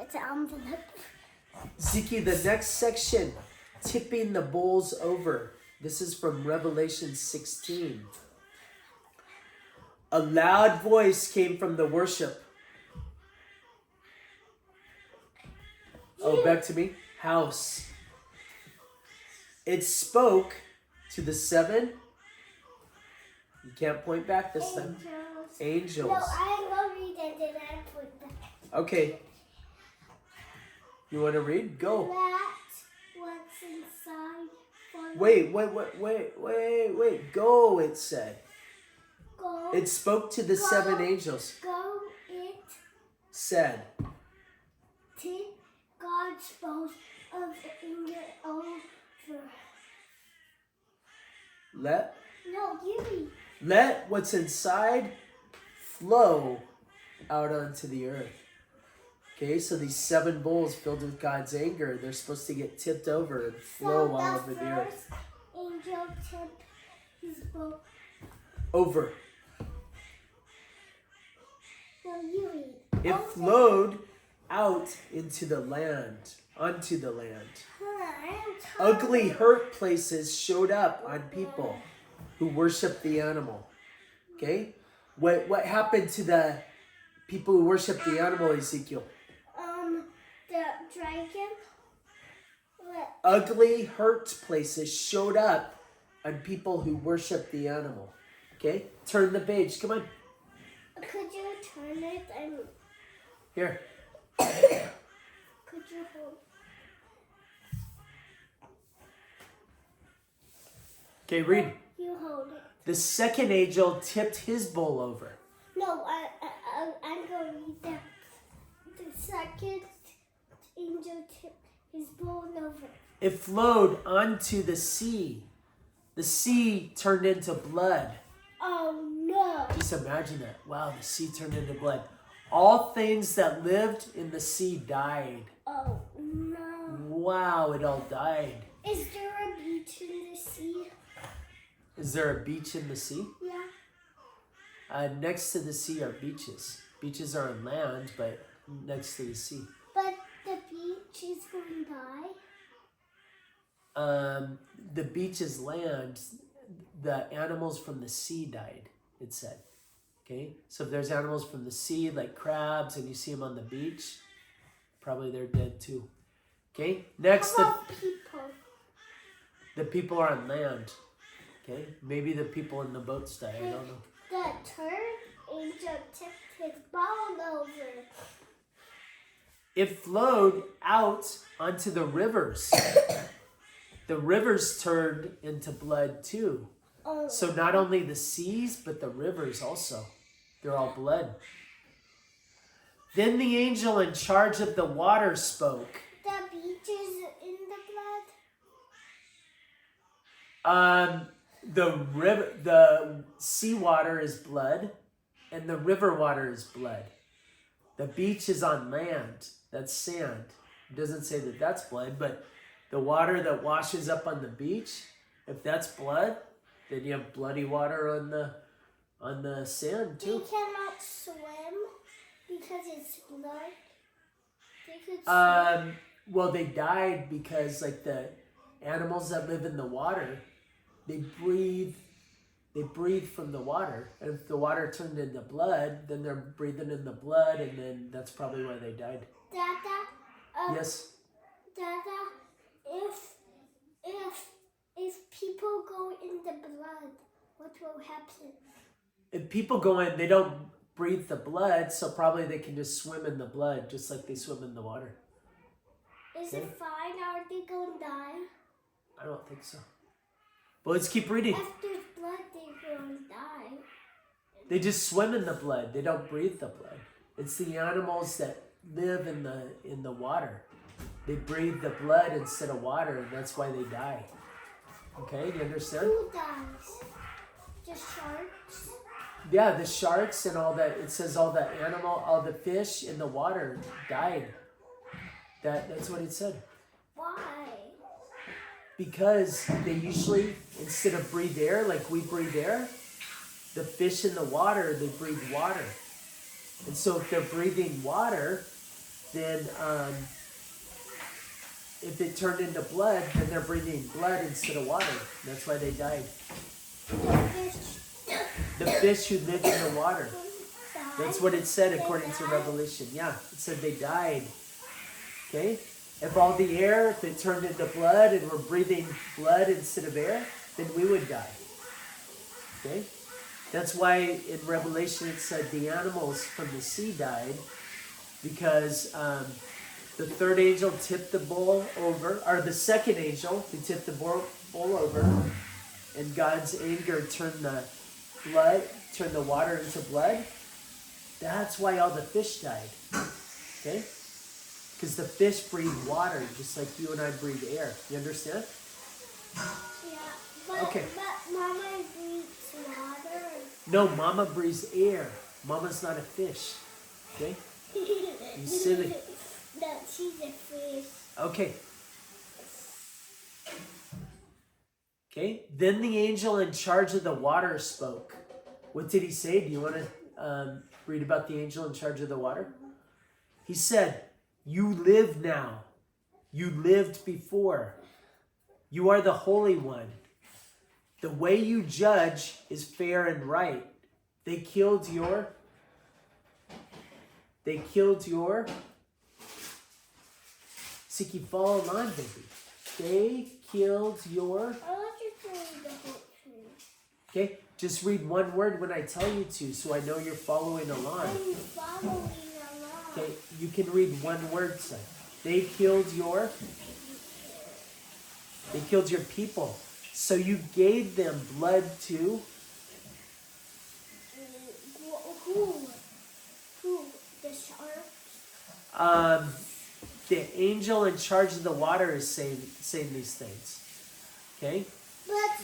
It's an envelope. Ziki, the next section, tipping the bowls over. This is from Revelation 16. A loud voice came from the worship. Oh, back to me. House. It spoke to the seven. You can't point back this time. Angels. No, I will read and then I point back. Okay. You want to read? Go. That's what's inside. Wait. Go, it said. Go. It spoke to the seven angels. Go, it Said. to God spoke of anger over. No, you read. Let what's inside flow out onto the earth. Okay, so these seven bowls filled with God's anger, they're supposed to get tipped over and flow all over the earth. Angel tipped his boat Over. No, you read. It flowed out into the land, onto the land. Ugly hurt places showed up on people who worship the animal. Okay? What happened to the people who worship the animal, Ezekiel? The dragon. What? Ugly hurt places showed up on people who worship the animal. Okay? Turn the page. Come on. Could you turn it and Here. could you hold? Okay, read. You hold it. The second angel tipped his bowl over. No, I'm going to read that. The second angel tipped his bowl over. It flowed onto the sea. The sea turned into blood. Oh no! Just imagine that. Wow, the sea turned into blood. All things that lived in the sea died. Oh no! Wow, it all died. Is there a beach in the sea? Is there a beach in the sea? Yeah. Next to the sea are beaches. Beaches are on land, but next to the sea. But the beach is going to die? The beach is land. The animals from the sea died, it said. Okay? So if there's animals from the sea, like crabs, and you see them on the beach, probably they're dead too. Okay? Next, How about people? The people are on land. Okay? Maybe the people in the boats die. I don't know. The third angel tipped his bowl over. It flowed out onto the rivers. The rivers turned into blood too. Oh. So not only the seas, but the rivers also. They're all blood. Then the angel in charge of the water spoke. The beach is in the blood? The seawater is blood, and the river water is blood. The beach is on land. That's sand. It doesn't say that that's blood, but the water that washes up on the beach, if that's blood, then you have bloody water on the sand too. They cannot swim because it's blood. They could swim. Well, they died because like the animals that live in the water, they breathe from the water. And if the water turned into blood, then they're breathing in the blood, and then that's probably why they died. Dada, Yes. Dada, if people go in the blood, what will happen? If people go in, they don't breathe the blood, so probably they can just swim in the blood, just like they swim in the water. Is it fine? Are they going to die? I don't think so. But let's keep reading. If there's blood, they're going to die. They just swim in the blood. They don't breathe the blood. It's the animals that live in the water. They breathe the blood instead of water, and that's why they die. Okay, you understand? Who dies? The sharks? Yeah, the sharks and all that. It says all the fish in the water died. That's what it said. Why? Because they usually, instead of breathe air like we breathe air, the fish in the water, they breathe water. And so if they're breathing water, then if it turned into blood, then they're breathing blood instead of water. That's why they died. The fish who lived in the water. That's what it said according to Revelation. Yeah, it said they died. Okay? If all the air, if it turned into blood and we're breathing blood instead of air, then we would die. Okay? That's why in Revelation it said the animals from the sea died, because the third angel tipped the bowl over, or the second angel who tipped the bowl over, and God's anger turned the water into blood. That's why all the fish died. Okay? Because the fish breathe water just like you and I breathe air. You understand? Yeah, but, okay. But Mama breathes water. No, Mama breathes air. Mama's not a fish. Okay? You silly. No, she's a fish. Okay. Okay. Then the angel in charge of the water spoke. What did he say? Do you want to read about the angel in charge of the water? He said, "You live now. You lived before. You are the Holy One. The way you judge is fair and right. They killed your Siki, follow along, baby. They killed your. I want you to read the whole thing. Okay, just read one word when I tell you to, so I know you're following along. I'm following along. Okay, you can read one word, son. They killed your people. So you gave them blood too. Who? The shark? The angel in charge of the water is saying these things. Okay? But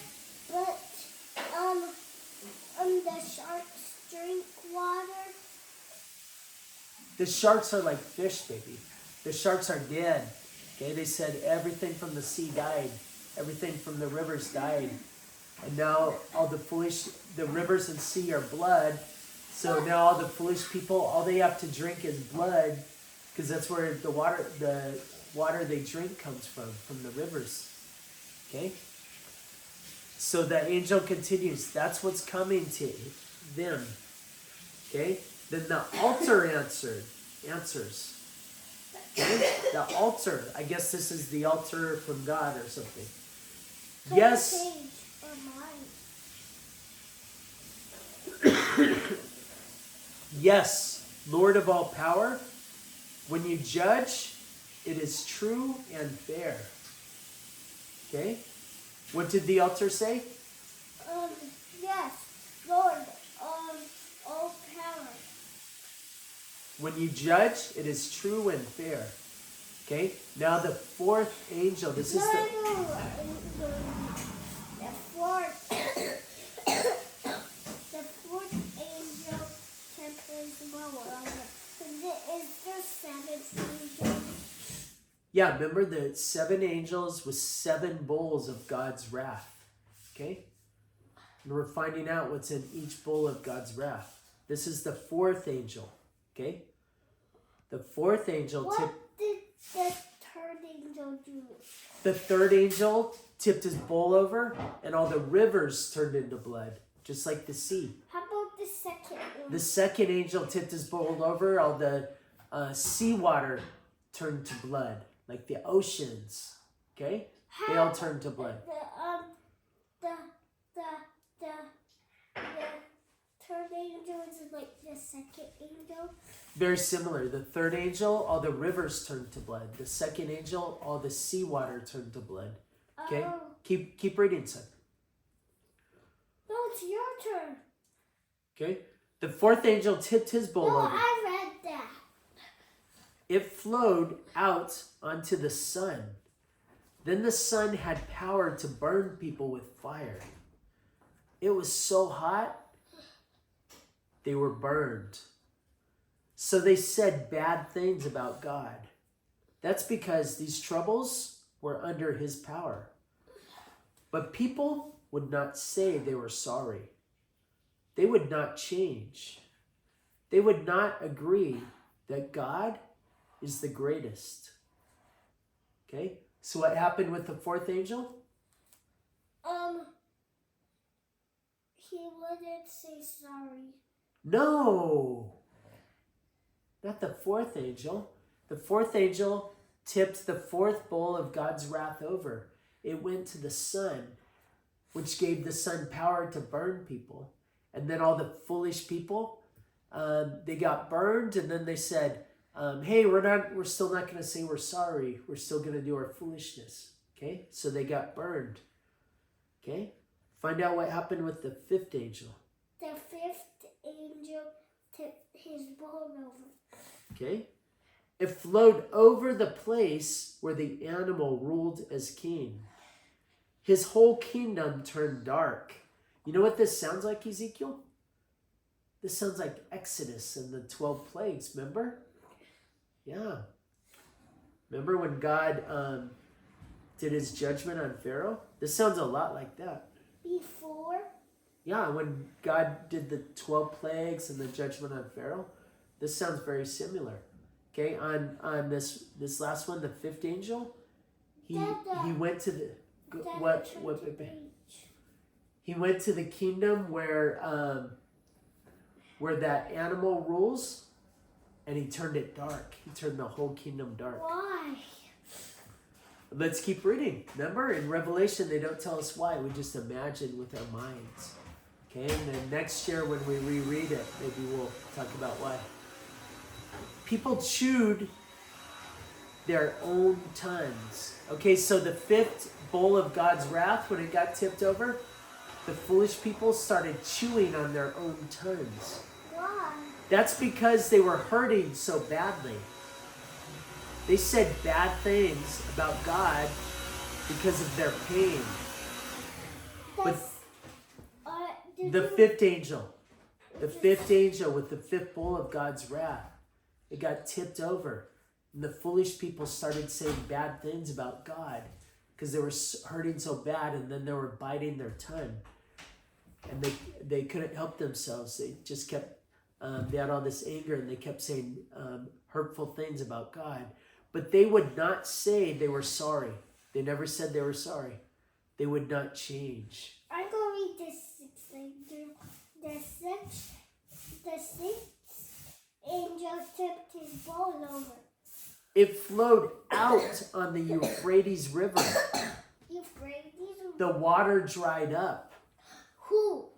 the sharks drink water. The sharks are like fish, baby. The sharks are dead. Okay? They said everything from the sea died. Everything from the rivers died. And now all the rivers and sea are blood. So now all the foolish people, all they have to drink is blood, because that's where the water they drink comes from the rivers. Okay? So the angel continues, that's what's coming to them. Okay? Then the altar answers. Okay? The altar, I guess this is the altar from God or something. Yes. Yes, Lord of all power, when you judge, it is true and fair. Okay? What did the altar say? Yes, Lord of all power. When you judge, it is true and fair. Okay? Now the fourth angel, this is the fourth angel tempers lower. Is there 7 angels? Yeah, remember the 7 angels with 7 bowls of God's wrath. Okay? And we're finding out what's in each bowl of God's wrath. This is the 4th angel. Okay? The 4th angel What did the 3rd angel do? The 3rd angel tipped his bowl over, and all the rivers turned into blood, just like the sea. How about the 2nd one? The 2nd angel tipped his bowl over, all the seawater turned to blood, like the oceans. Okay? They all turned to blood. The 3rd angel is like the 2nd angel. Very similar. The 3rd angel, all the rivers turned to blood. The 2nd angel, all the seawater turned to blood. Okay? Oh. Keep reading, son. No, it's your turn. Okay? The 4th angel tipped his bowl No, over. I read that. It flowed out onto the sun. Then the sun had power to burn people with fire. It was so hot, they were burned. So they said bad things about God. That's because these troubles were under his power. But people would not say they were sorry. They would not change. They would not agree that God is the greatest. Okay? So what happened with the fourth angel? He wouldn't say sorry. No! Not the fourth angel. The fourth angel tipped the fourth bowl of God's wrath over. It went to the sun, which gave the sun power to burn people. And then all the foolish people, they got burned, and then they said, hey, we're still not going to say we're sorry. We're still going to do our foolishness. Okay? So they got burned. Okay? Find out what happened with the fifth angel. The fifth angel tipped his bowl over. Okay? It flowed over the place where the animal ruled as king. His whole kingdom turned dark. You know what this sounds like, Ezekiel? This sounds like Exodus and the 12 plagues, remember? Yeah. Remember when God did his judgment on Pharaoh? This sounds a lot like that. Before? Yeah, when God did the 12 plagues and the judgment on Pharaoh, this sounds very similar. Okay, on this last one, the fifth angel, he went to the he went to the kingdom where that animal rules, and he turned it dark. He turned the whole kingdom dark. Why? Let's keep reading. Remember, in Revelation, they don't tell us why. We just imagine with our minds. Okay, and then next year when we reread it, maybe we'll talk about why. People chewed their own tongues. Okay, so the fifth bowl of God's wrath, when it got tipped over, the foolish people started chewing on their own tongues. Why? That's because they were hurting so badly. They said bad things about God because of their pain. But the fifth angel with the fifth bowl of God's wrath, it got tipped over. And the foolish people started saying bad things about God because they were hurting so bad, and then they were biting their tongue. And they couldn't help themselves. They just kept, they had all this anger, and they kept saying hurtful things about God. But they would not say they were sorry. They never said they were sorry. They would not change. I'm going to read this sixth angel. The sixth angel tipped his bowl over. It flowed out on the Euphrates River. Euphrates? The water dried up. Who?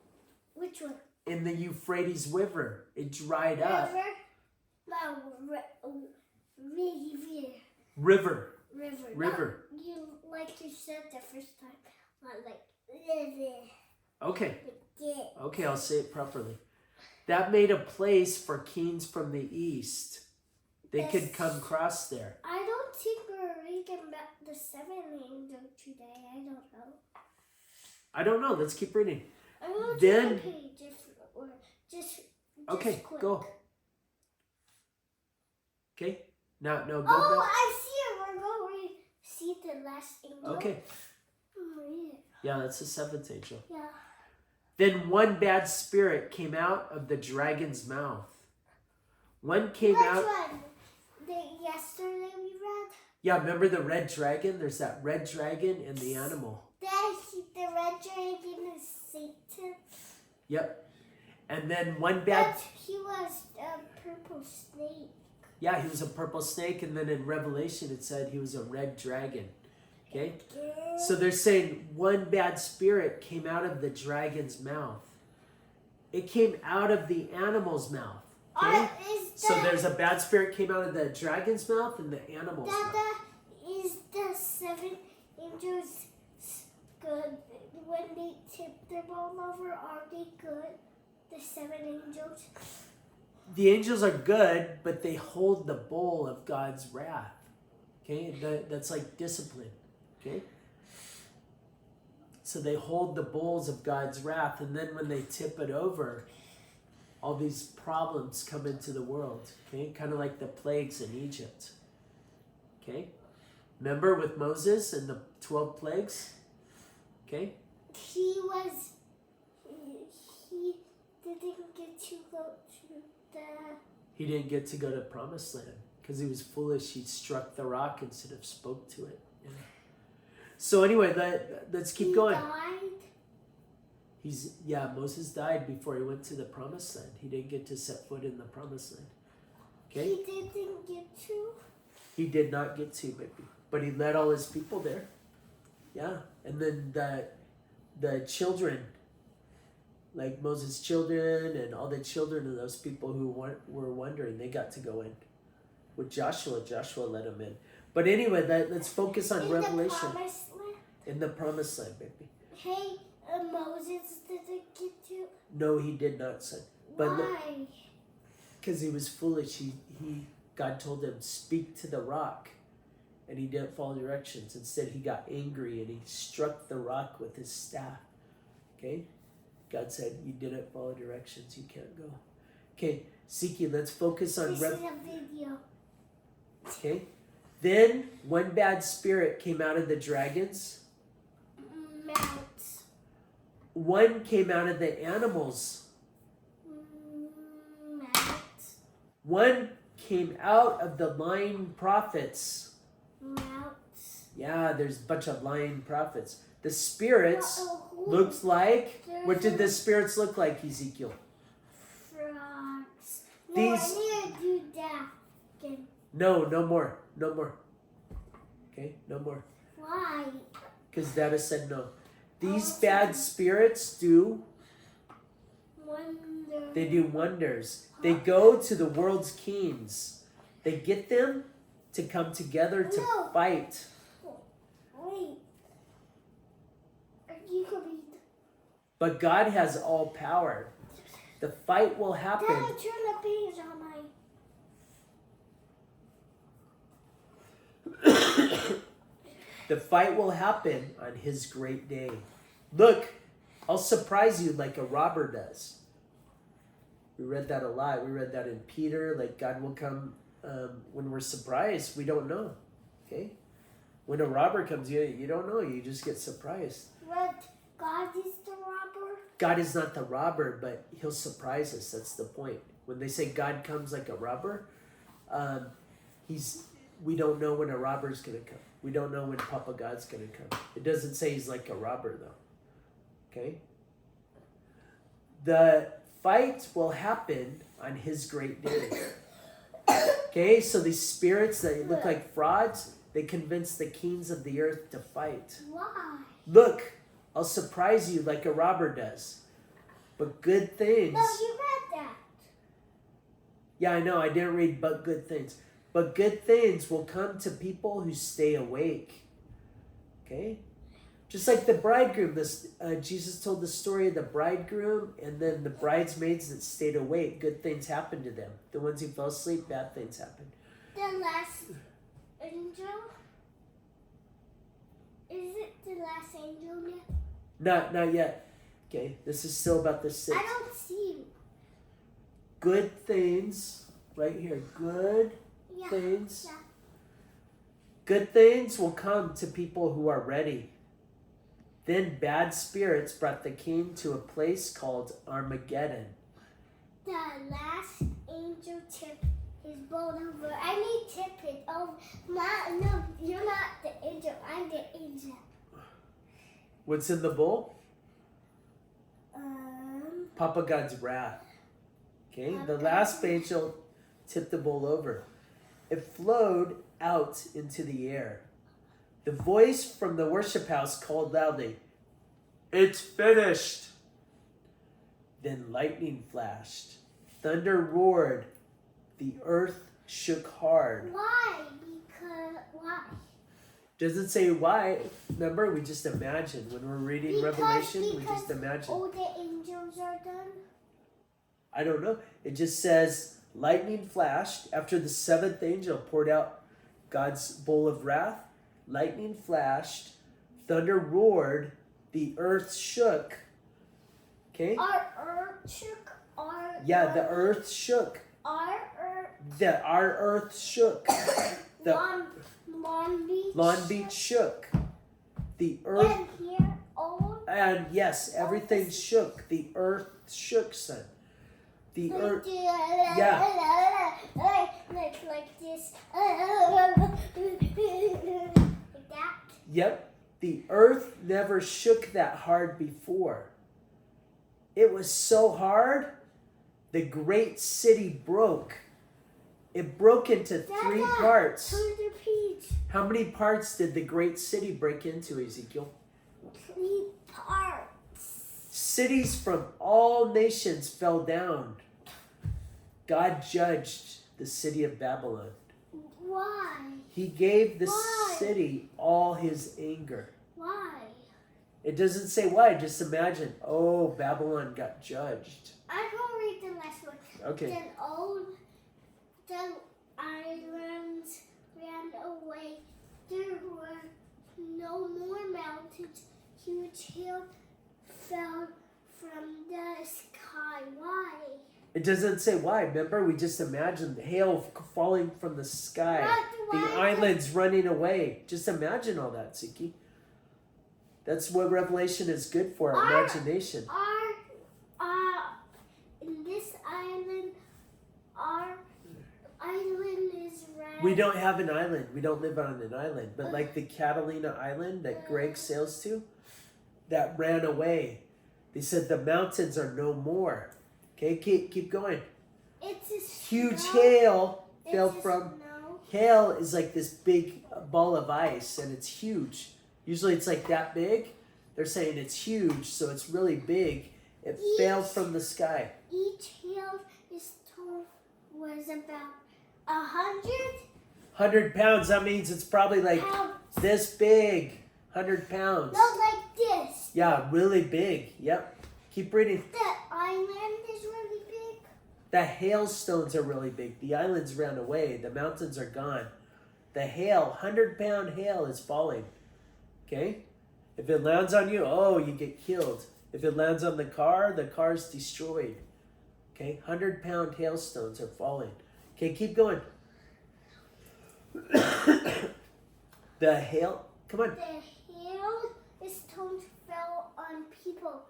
Which one? In the Euphrates River. It dried up. River? No, River. No, you like you said the first time. Like river. Okay. Yeah. Okay, I'll say it properly. That made a place for kings from the east. They could come across there. I don't think we're reading about the seventh angel today. I don't know. I don't know. Let's keep reading. I'm going Then, to the page or just okay, quick. go. Okay. Now go back. I see it. We're going to see the last angel. Okay. Oh, Yeah, that's the seventh angel. yeah. Then one bad spirit came out of the dragon's mouth. One came Which out. one? Yesterday we read? Yeah, remember the red dragon? There's that red dragon and the animal. The red dragon is Satan. Yep. And then one bad... But he was a purple snake. Yeah, he was a purple snake, and then in Revelation it said he was a red dragon. Okay? So they're saying one bad spirit came out of the dragon's mouth. It came out of the animal's mouth. Okay? So there's a bad spirit came out of the dragon's mouth and the animal's mouth. Is the seven angels good? When they tip their bowl over, are they good? The seven angels? The angels are good, but they hold the bowl of God's wrath. Okay? That's like discipline. Okay? So they hold the bowls of God's wrath, and then when they tip it over, all these problems come into the world. Okay? Kind of like the plagues in Egypt. Okay? Remember with Moses and the 12 plagues? Okay? He didn't get to go to the... He didn't get to go to Promised Land. Because he was foolish, he struck the rock instead of spoke to it. Yeah. So anyway, let's keep going. Died? Moses died before he went to the promised land. He didn't get to set foot in the promised land. Okay? He didn't get to? He did not get to, baby. But he led all his people there. Yeah. And then the children, like Moses' children and all the children of those people who were wondering, they got to go in. With Joshua led them in. But anyway, let's focus on Revelation. In the promised land, baby. Hey, Moses didn't get to? No, he did not, son. But why? Because he was foolish. God told him, speak to the rock. And he didn't follow directions. Instead, he got angry and he struck the rock with his staff. Okay? God said, you didn't follow directions. You can't go. Okay, Siki, let's focus on... This is a video. Okay? Then, one bad spirit came out of the dragons. Mount. One came out of the animals. Mount. One came out of the lying prophets. Mount. Yeah, there's a bunch of lying prophets. The spirits looked like... What did the spirits look like, Ezekiel? Frogs. No, These... I need to do that again. No more. Okay, no more. Why? Because Dada said no. These bad spirits do... Wonder. They do wonders. They go to the world's kings. They get them to come together to fight. Wait. You can read. But God has all power. The fight will happen. Dad, turn the page on my... The fight will happen on his great day. Look, I'll surprise you like a robber does. We read that a lot. We read that in Peter, like God will come when we're surprised. We don't know. Okay? When a robber comes, you don't know. You just get surprised. What? God is the robber? God is not the robber, but he'll surprise us. That's the point. When they say God comes like a robber, we don't know when a robber's going to come. We don't know when Papa God's going to come. It doesn't say he's like a robber, though. Okay? The fight will happen on his great day. Okay? So these spirits that look like frauds, they convince the kings of the earth to fight. Why? Look, I'll surprise you like a robber does. But good things... No, you read that. Yeah, I know. I didn't read but good things. But good things will come to people who stay awake. Okay? Just like the bridegroom. Jesus told the story of the bridegroom and then the bridesmaids that stayed awake. Good things happened to them. The ones who fell asleep, bad things happened. The last angel? Is it the last angel yet? Not yet. Okay? This is still about the six. I don't see you. Good things. Right here. Good things. Yeah. Good things will come to people who are ready. Then bad spirits brought the king to a place called Armageddon. The last angel tipped his boat over. I need tip it over. No, you're not the angel. I'm the angel. What's in the bowl? Papa God's wrath. Okay, the last angel tipped the bowl over. It flowed out into the air. The voice from the worship house called loudly, "It's finished!" Then lightning flashed. Thunder roared. The earth shook hard. Why? Why? Doesn't say why. Remember, we just imagine. When we're reading Revelation, we just imagine. All the angels are done? I don't know. It just says, lightning flashed after the seventh angel poured out God's bowl of wrath. Lightning flashed. Thunder roared. The earth shook. Okay? Our earth shook? The earth shook. Our earth? Our earth shook. Long Beach shook. The earth... And here, all... And yes, everything shook. The earth shook, son. The earth... Yeah. like this. Like that. Yep. The earth never shook that hard before. It was so hard, the great city broke. It broke into three parts. Turn the page. How many parts did the great city break into, Ezekiel? 3 parts. Cities from all nations fell down. God judged the city of Babylon. Why? He gave the Why? city all his anger. Why? It doesn't say why, just imagine. Oh, Babylon got judged. I can read the last one. Okay. Then the islands ran away. There were no more mountains. Huge hail fell from the sky. Why? It doesn't say why. Remember, we just imagined hail falling from the sky. But The why? islands running away. Just imagine all that, Siki. That's what Revelation is good for, imagination. In this island, our island is red. We don't have an island. We don't live on an island. But like the Catalina Island that Greg sails to, that ran away. They said the mountains are no more. Okay, keep going. It's a Huge snow. hail fell It's a from. snow. Hail is like this big ball of ice, and it's huge. Usually it's like that big. They're saying it's huge, so it's really big. It fell from the sky. Each hail is told was about 100 100 pounds, that means it's probably like pounds. this big. 100 pounds. No, like this. Yeah, really big. Yep. Keep reading. The island is really big. The hailstones are really big. The islands ran away. The mountains are gone. The hail, 100-pound hail is falling. Okay? If it lands on you, oh, you get killed. If it lands on the car's destroyed. Okay? 100-pound hailstones are falling. Okay, keep going. The hail, come on. The hailstones fell on people.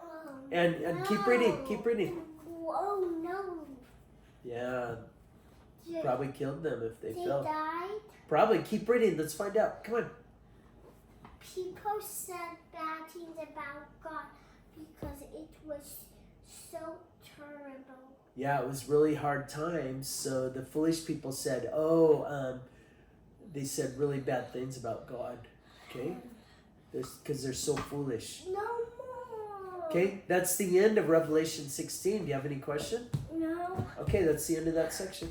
Oh, And keep reading, keep reading. Oh no. Yeah, Did probably killed them if they fell. died? Probably. Keep reading. Let's find out. Come on. People said bad things about God because it was so terrible. Yeah, it was really hard times. So the foolish people said, they said really bad things about God. Okay? Because they're so foolish. No more. Okay? That's the end of Revelation 16. Do you have any question? No. Okay, that's the end of that section.